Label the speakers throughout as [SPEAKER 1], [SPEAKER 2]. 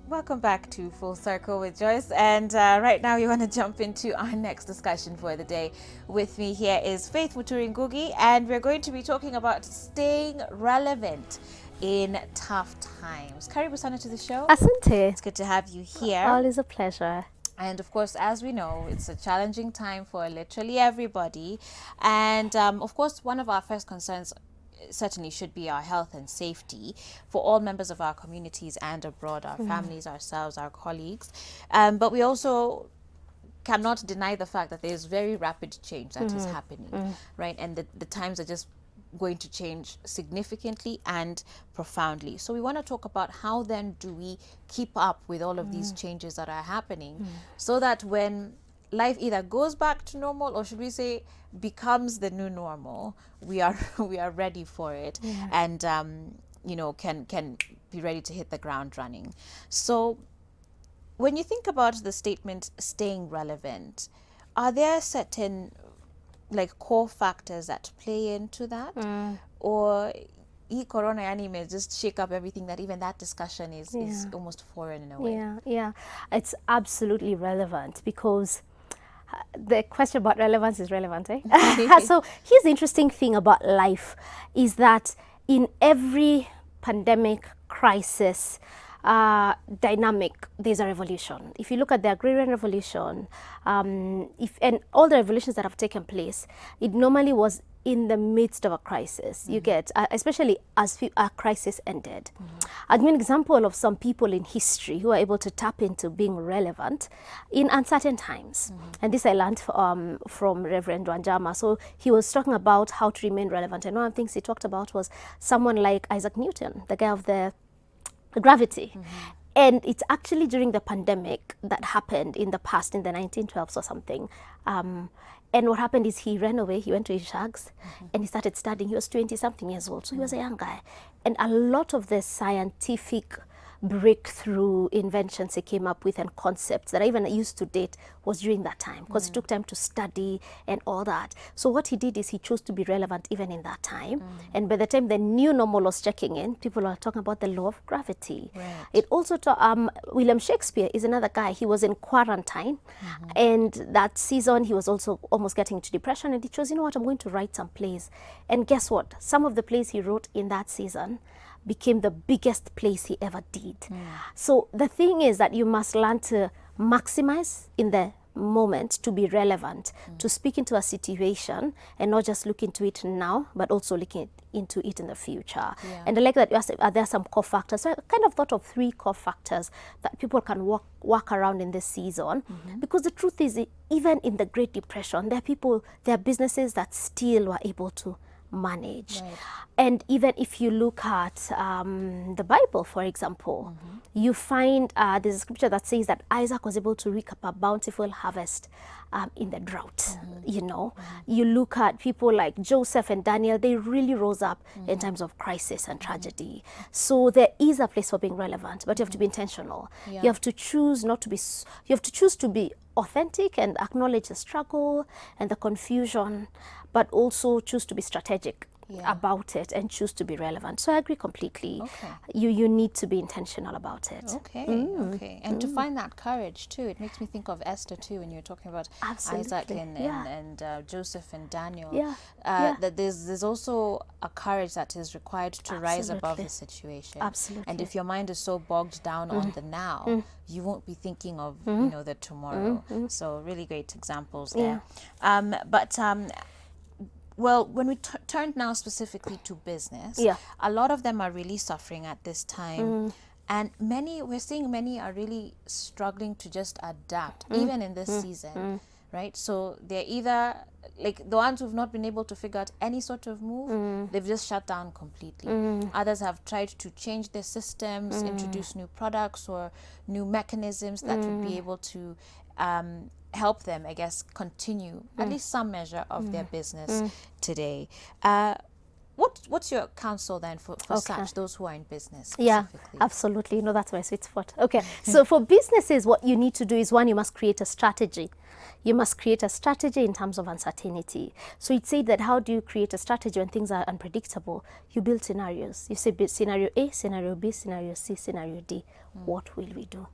[SPEAKER 1] Welcome back to Full Circle with Joyce. And right now, we want to jump into our next discussion for the day. With me here is Faith Muturi Ngugi, and we're going to be talking about staying relevant in tough times. Karibu sana to the show.
[SPEAKER 2] Asante.
[SPEAKER 1] It's good to have you here.
[SPEAKER 2] Always a pleasure.
[SPEAKER 1] And of course, as we know, it's a challenging time for literally everybody. And of course, one of our first concerns certainly should be our health and safety for all members of our communities and abroad, our families, ourselves, our colleagues. But we also cannot deny the fact that there's very rapid change that is happening, right? And the times are just going to change significantly and profoundly. So we want to talk about how then do we keep up with all of these changes that are happening so that when life either goes back to normal, or should we say becomes the new normal, we are we are ready for it, and can be ready to hit the ground running. So when you think about the statement staying relevant, are there certain like core factors that play into that, or corona yani may just shake up everything that even that discussion is almost foreign in a way?
[SPEAKER 2] Yeah, it's absolutely relevant because the question about relevance is relevant, eh? So here's the interesting thing about life is that in every pandemic crisis dynamic, there's a revolution. If you look at the agrarian revolution, and all the revolutions that have taken place, it normally was in the midst of a crisis. You get, especially as a crisis ended. I'll give you an example of some people in history who are able to tap into being relevant in uncertain times. And this I learned from Reverend Wanjama. So he was talking about how to remain relevant. And one of the things he talked about was someone like Isaac Newton, the guy of the gravity. And it's actually during the pandemic that happened in the past, in the 1912s or something. And what happened is he ran away, he went to his shags, and he started studying. He was 20-something years old, so he was a young guy. And a lot of the scientific breakthrough inventions he came up with and concepts that I even used to date was during that time, because it took time to study and all that. So what he did is he chose to be relevant even in that time. And by the time the new normal was checking in, people were talking about the law of gravity.
[SPEAKER 1] Right.
[SPEAKER 2] It also William Shakespeare is another guy. He was in quarantine, and that season he was also almost getting into depression, and he chose, you know what, I'm going to write some plays. And guess what? Some of the plays he wrote in that season became the biggest plays he ever did. So the thing is that you must learn to maximize in the moment to be relevant, to speak into a situation and not just look into it now, but also looking into it in the future. And I like that you asked, are there some core factors? So I kind of thought of 3 core factors that people can work around in this season. Because the truth is, even in the Great Depression, there are businesses that still were able to manage. And even if you look at the Bible, for example, you find there's a scripture that says that Isaac was able to reap a bountiful harvest in the drought. You know, you look at people like Joseph and Daniel, they really rose up in times of crisis and tragedy. So there is a place for being relevant, but you have to be intentional. You have to choose not to be, you have to choose to be authentic and acknowledge the struggle and the confusion, but also choose to be strategic about it and choose to be relevant. So I agree completely. You need to be intentional about it.
[SPEAKER 1] Okay. And to find that courage too, it makes me think of Esther too, when you're talking about Isaac and Joseph and Daniel. That there's also a courage that is required to rise above the situation. And if your mind is so bogged down on the now, you won't be thinking of the tomorrow. So really great examples there. Well, when we turned now specifically to business, a lot of them are really suffering at this time. And we're seeing many are really struggling to just adapt, even in this season, right? So they're either, like the ones who've not been able to figure out any sort of move, they've just shut down completely. Others have tried to change their systems, introduce new products or new mechanisms that would be able to help them, I guess, continue at least some measure of their business today. what's your counsel then for such, those who are in business
[SPEAKER 2] Yeah,
[SPEAKER 1] specifically?
[SPEAKER 2] absolutely. You know, that's my sweet spot. Okay, so for businesses, what you need to do is, one, you must create a strategy. You must create a strategy in terms of uncertainty. So it said that, how do you create a strategy when things are unpredictable? You build scenarios. You say scenario A, scenario B, scenario C, scenario D. What will we do?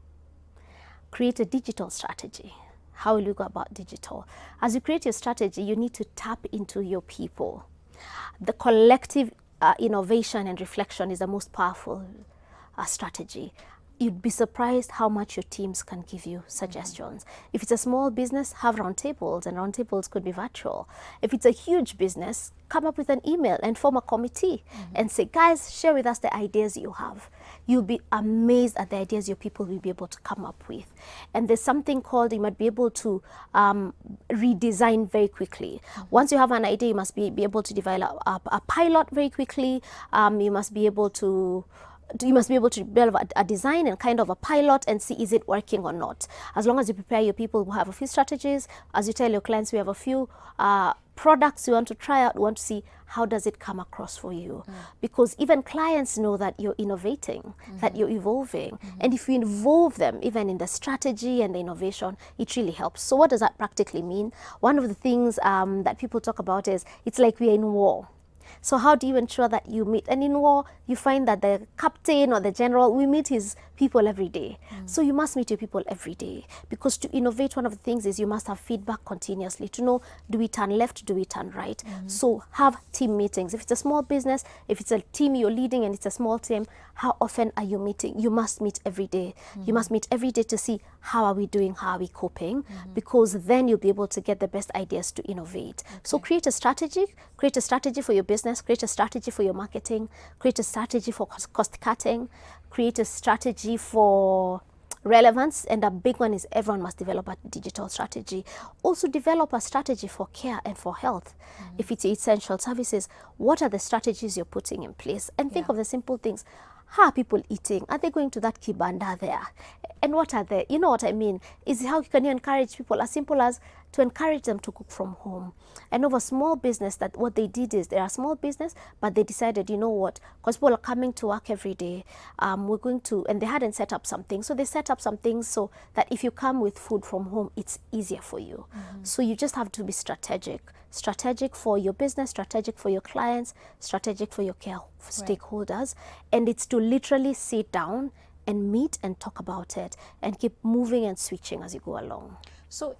[SPEAKER 2] Create a digital strategy. How will you go about digital? As you create your strategy, you need to tap into your people. The collective innovation and reflection is the most powerful strategy. You'd be surprised how much your teams can give you suggestions. If it's a small business, have roundtables, and roundtables could be virtual. If it's a huge business, come up with an email and form a committee and say, guys, share with us the ideas you have. You'll be amazed at the ideas your people will be able to come up with. And there's something called, you might be able to redesign very quickly. Once you have an idea, you must be able to develop a pilot very quickly. You must be able to develop a design and kind of a pilot and see, is it working or not. As long as you prepare your people who have a few strategies, as you tell your clients, we have a few products you want to try out, you want to see how does it come across for you. Because even clients know that you're innovating, that you're evolving. And if you involve them even in the strategy and the innovation, it really helps. So what does that practically mean? One of the things that people talk about is, it's like we're in war. So how do you ensure that you meet? And in war, you find that the captain or the general, we meet his people every day. So you must meet your people every day. Because to innovate, one of the things is you must have feedback continuously to know, do we turn left, do we turn right? So have team meetings. If it's a small business, if it's a team you're leading and it's a small team, how often are you meeting? You must meet every day. You must meet every day to see, how are we doing, how are we coping? Because then you'll be able to get the best ideas to innovate. So create a strategy for your business, create a strategy for your marketing, create a strategy for cost cutting, create a strategy for relevance, and a big one is everyone must develop a digital strategy. Also develop a strategy for care and for health. If it's essential services, what are the strategies you're putting in place? And think of the simple things. How are people eating? Are they going to that kibanda there? And what are they? You know what I mean? Is how can you encourage people? As simple as to encourage them to cook from home. And of a small business, that what they did is, they're a small business, but they decided, you know what, because people are coming to work every day, we're going to, and they hadn't set up something. So they set up some things so that if you come with food from home, it's easier for you. So you just have to be strategic. Strategic for your business, strategic for your clients, strategic for your care stakeholders. And it's to literally sit down and meet and talk about it and keep moving and switching as you go along.
[SPEAKER 1] So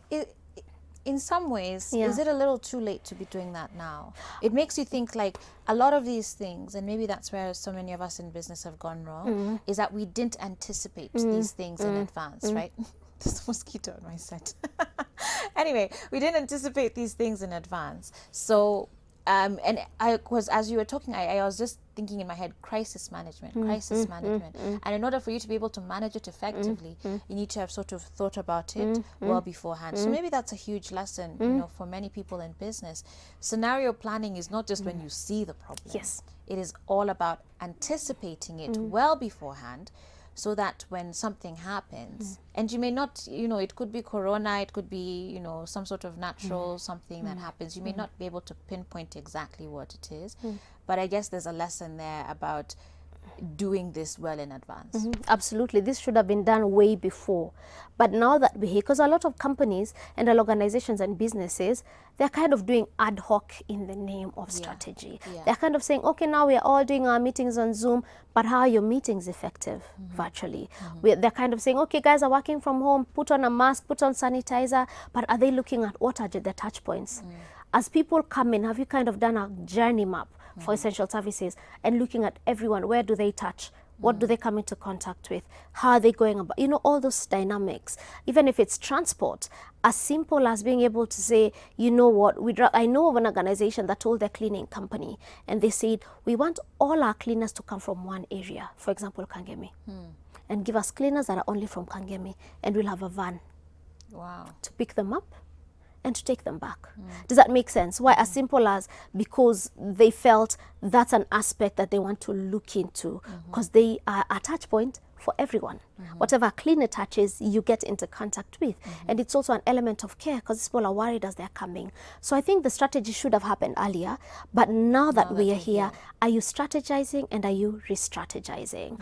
[SPEAKER 1] in some ways, is it a little too late to be doing that now? It makes you think, like, a lot of these things, and maybe that's where so many of us in business have gone wrong, is that we didn't anticipate these things in advance, right? There's a mosquito on my set. Anyway, we didn't anticipate these things in advance. So, and as you were talking, I was just thinking in my head, crisis management. And in order for you to be able to manage it effectively, you need to have sort of thought about it well beforehand. So maybe that's a huge lesson, you know, for many people in business. Scenario planning is not just when you see the problem.
[SPEAKER 2] Yes.
[SPEAKER 1] It is all about anticipating it well beforehand, so that when something happens, and you may not, you know, it could be corona, it could be, you know, some sort of natural something that happens. You may not be able to pinpoint exactly what it is, but I guess there's a lesson there about doing this well in advance.
[SPEAKER 2] Absolutely. This should have been done way before. But now that we're here, because a lot of companies and organizations and businesses, they're kind of doing ad hoc in the name of strategy. They're kind of saying, okay, now we're all doing our meetings on Zoom, but how are your meetings effective virtually? They're kind of saying, okay, guys are working from home, put on a mask, put on sanitizer, but are they looking at what are the touch points? As people come in, have you kind of done a journey map for essential services and looking at everyone? Where do they touch? What do they come into contact with? How are they going about? You know, all those dynamics. Even if it's transport, as simple as being able to say, you know what, I know of an organization that told their cleaning company, and they said, we want all our cleaners to come from one area, for example, Kangemi, and give us cleaners that are only from Kangemi, and we'll have a van to pick them up and to take them back. Does that make sense? Why? As simple as, because they felt that's an aspect that they want to look into, because they are a touch point for everyone. Whatever cleaner touches, you get into contact with. And it's also an element of care because people are worried as they're coming. So I think the strategy should have happened earlier, but now that we are here, are you strategizing and are you re-strategizing?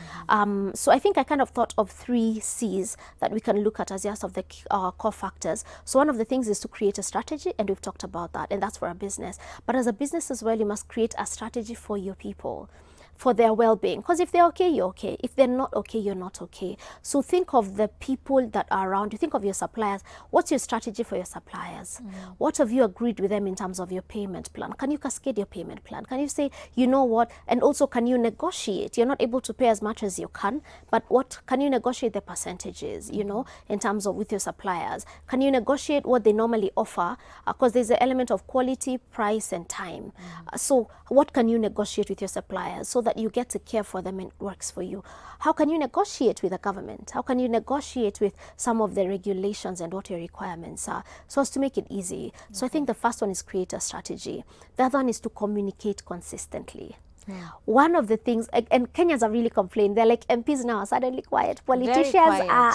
[SPEAKER 2] So I think I kind of thought of 3 C's that we can look at as just of the core factors. So one of the things is to create a strategy, and we've talked about that, and that's for a business. But as a business as well, you must create a strategy for your people, for their well-being, because if they're okay, you're okay. If they're not okay, you're not okay. So think of the people that are around you. Think of your suppliers. What's your strategy for your suppliers? What have you agreed with them in terms of your payment plan? Can you cascade your payment plan? Can you say, you know what, and also can you negotiate? You're not able to pay as much as you can, but what can you negotiate the percentages, you know, in terms of with your suppliers? Can you negotiate what they normally offer? Because there's an element of quality, price, and time. So what can you negotiate with your suppliers so that you get to care for them and it works for you? How can you negotiate with the government? How can you negotiate with some of the regulations and what your requirements are so as to make it easy? So I think the first one is create a strategy. The other one is to communicate consistently. One of the things, and Kenyans have really complained, they're like, MPs now are suddenly quiet. Politicians are,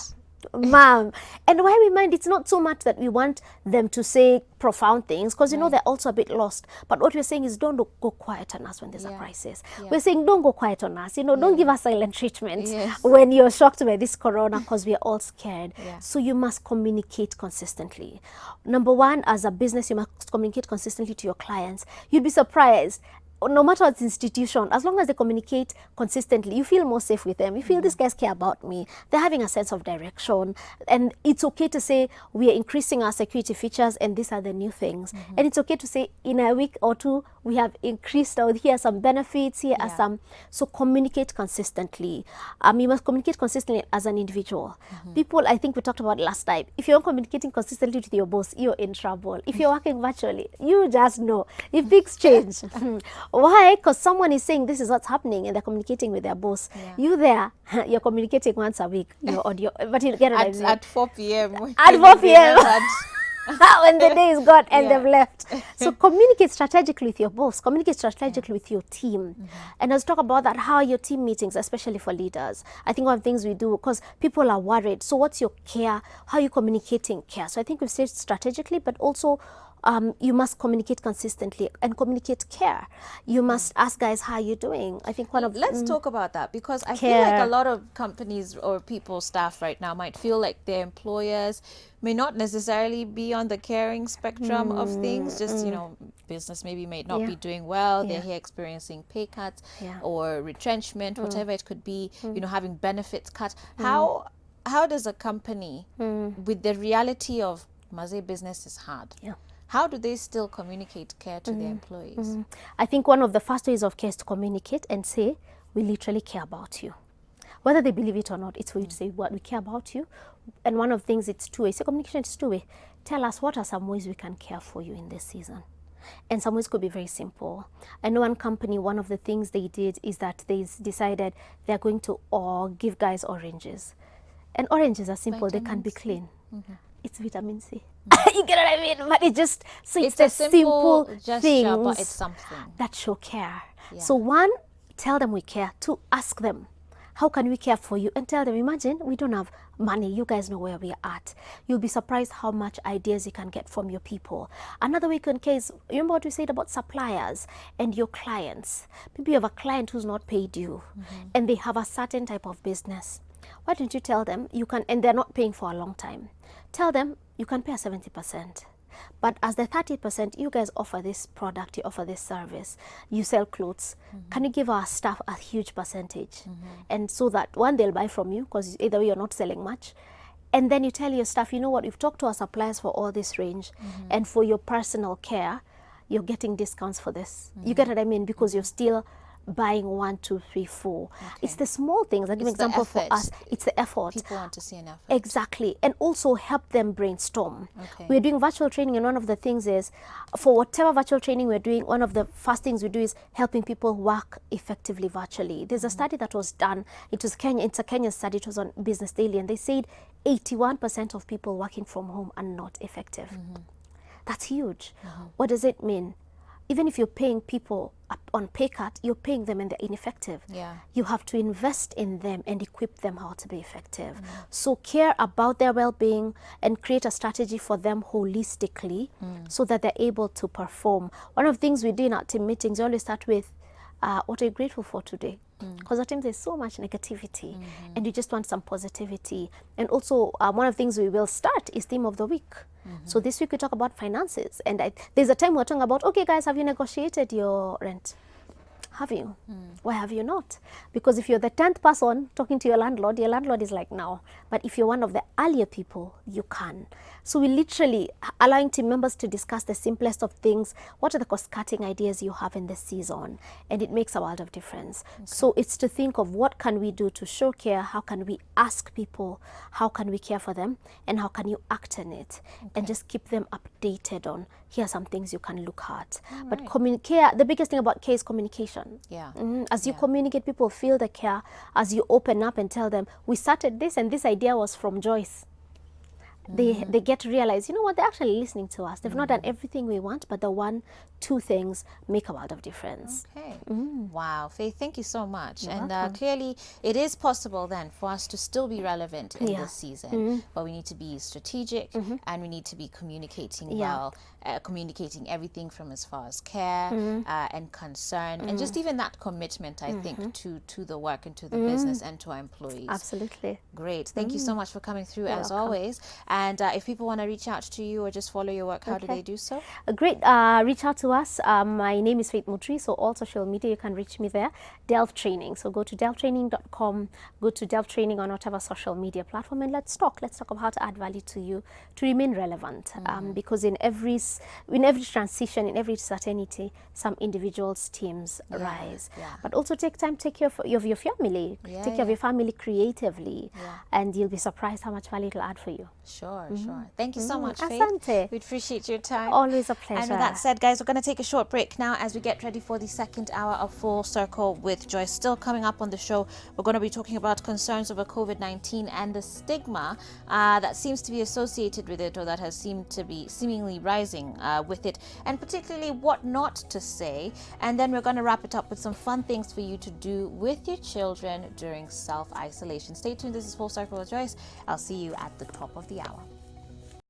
[SPEAKER 2] ma'am. And why we mind, it's not so much that we want them to say profound things, because you know they're also a bit lost. But what we're saying is don't go quiet on us when there's a crisis. We're saying don't go quiet on us. You know, don't give us silent treatment when you're shocked by this corona, because we're all scared. So you must communicate consistently. Number one, as a business, you must communicate consistently to your clients. You'd be surprised. No matter what institution, as long as they communicate consistently, you feel more safe with them. You feel these guys care about me. They're having a sense of direction. And it's okay to say, we are increasing our security features and these are the new things. And it's okay to say, in a week or 2, we have increased, or here are some benefits, here are some. So communicate consistently. You must communicate consistently as an individual. People, I think we talked about it last time. If you're not communicating consistently with your boss, you're in trouble. If you're working virtually, you just know. If things change. Why? Because someone is saying this is what's happening and they're communicating with their boss. You there, you're communicating once a week. You're on your, but you get what I mean.
[SPEAKER 1] At 4 p.m.
[SPEAKER 2] At 4 p.m. when the day is gone and they've left. So communicate strategically with your boss. Communicate strategically with your team. And let's talk about that, how are your team meetings, especially for leaders. I think one of the things we do, because people are worried. So what's your care? How are you communicating care? So I think we've said strategically, but also you must communicate consistently and communicate care. You must ask guys, how are you doing? I think one of
[SPEAKER 1] let's talk about that, because I feel like a lot of companies or people, staff right now might feel like their employers may not necessarily be on the caring spectrum of things. Just, you know, business maybe may not be doing well. They're here experiencing pay cuts or retrenchment, whatever it could be, you know, having benefits cut. How does a company, with the reality of Maze business is hard, how do they still communicate care to their employees?
[SPEAKER 2] I think one of the first ways of care is to communicate and say, we literally care about you. Whether they believe it or not, it's for you to say, what, we care about you. And one of the things, it's two ways. So communication is two ways. Tell us, what are some ways we can care for you in this season? And some ways could be very simple. I know one company, one of the things they did is that they decided they're going to give guys oranges. And oranges are simple, they can be clean. It's vitamin C. You get what I mean? But it just, so it's a simple
[SPEAKER 1] gesture,
[SPEAKER 2] things
[SPEAKER 1] but it's something
[SPEAKER 2] that show care. So one, tell them we care. Two, ask them, how can we care for you? And tell them, imagine we don't have money. You guys know where we are at. You'll be surprised how much ideas you can get from your people. Another way you can care is, remember what we said about suppliers and your clients. Maybe you have a client who's not paid you and they have a certain type of business. Why don't you tell them you can, and they're not paying for a long time. Tell them you can pay 70%. But as the 30%, you guys offer this product, you offer this service, you sell clothes. Can you give our staff a huge percentage? And so that one, they'll buy from you, because either way you're not selling much. And then you tell your staff, you know what, we've talked to our suppliers for all this range, and for your personal care, you're getting discounts for this. You get what I mean? Because you're still buying 1, 2, 3, 4. It's the small things. I'll give an example for us. It's the effort.
[SPEAKER 1] People want to see an effort.
[SPEAKER 2] Exactly. And also help them brainstorm. We're doing virtual training, and one of the things is, for whatever virtual training we're doing, one of the first things we do is helping people work effectively virtually. There's a study that was done. It was Kenya. It's a Kenyan study. It was on Business Daily, and they said 81% of people working from home are not effective. That's huge. What does it mean? even if you're paying people on pay cut, you're paying them and they're ineffective.
[SPEAKER 1] Yeah.
[SPEAKER 2] You have to invest in them and equip them how to be effective. So care about their well-being and create a strategy for them holistically so that they're able to perform. One of the things we do in our team meetings, we always start with, what are you grateful for today? Because at times there's so much negativity and you just want some positivity. And also one of the things we will start is theme of the week. So this week we talk about finances, and there's a time we're talking about, okay guys, have you negotiated your rent? Have you? Why have you not? Because if you're the 10th person talking to your landlord is like, no. But if you're one of the earlier people, you can. So we literally allowing team members to discuss the simplest of things. What are the cost-cutting ideas you have in this season? And it makes a world of difference. So it's to think of what can we do to show care, how can we ask people, how can we care for them, and how can you act on it, and just keep them updated on, here are some things you can look at. But communicate, the biggest thing about care is communication.
[SPEAKER 1] Yeah.
[SPEAKER 2] As you communicate, people feel the care. As you open up and tell them, we started this and this idea was from Joyce. They get to realize, you know what, they're actually listening to us. They've not done everything we want, but the 1-2 things make a world of difference.
[SPEAKER 1] Okay. Wow, Faith, thank you so much. And clearly, it is possible then for us to still be relevant in this season, but we need to be strategic and we need to be communicating well, communicating everything from as far as care and concern, and just even that commitment, I think, to the work and to the business and to our employees.
[SPEAKER 2] Absolutely.
[SPEAKER 1] Great. Thank you so much for coming through as always. And if people want to reach out to you or just follow your work, how do they do so?
[SPEAKER 2] Great. Reach out to us. My name is Faith Mutri, so all social media, you can reach me there. Delve Training. So go to delvetraining.com, go to Delve Training on whatever social media platform, and let's talk. Let's talk about how to add value to you to remain relevant. Because in every transition, in every certainty, some individuals, teams rise. But also take time, take care of your family. Take care of your family creatively, and you'll be surprised how much value it'll add for you.
[SPEAKER 1] Sure. Thank you so much, Faith.
[SPEAKER 2] Asante.
[SPEAKER 1] We appreciate your time.
[SPEAKER 2] Always a pleasure.
[SPEAKER 1] And with that said, guys, we're going to take a short break now as we get ready for the second hour of Full Circle with Joyce. Still coming up on the show, we're going to be talking about concerns over COVID-19 and the stigma that seems to be associated with it, or that has seemed to be seemingly rising with it, and particularly what not to say. And then we're going to wrap it up with some fun things for you to do with your children during self-isolation. Stay tuned. This is Full Circle with Joyce. I'll see you at the top of the hour.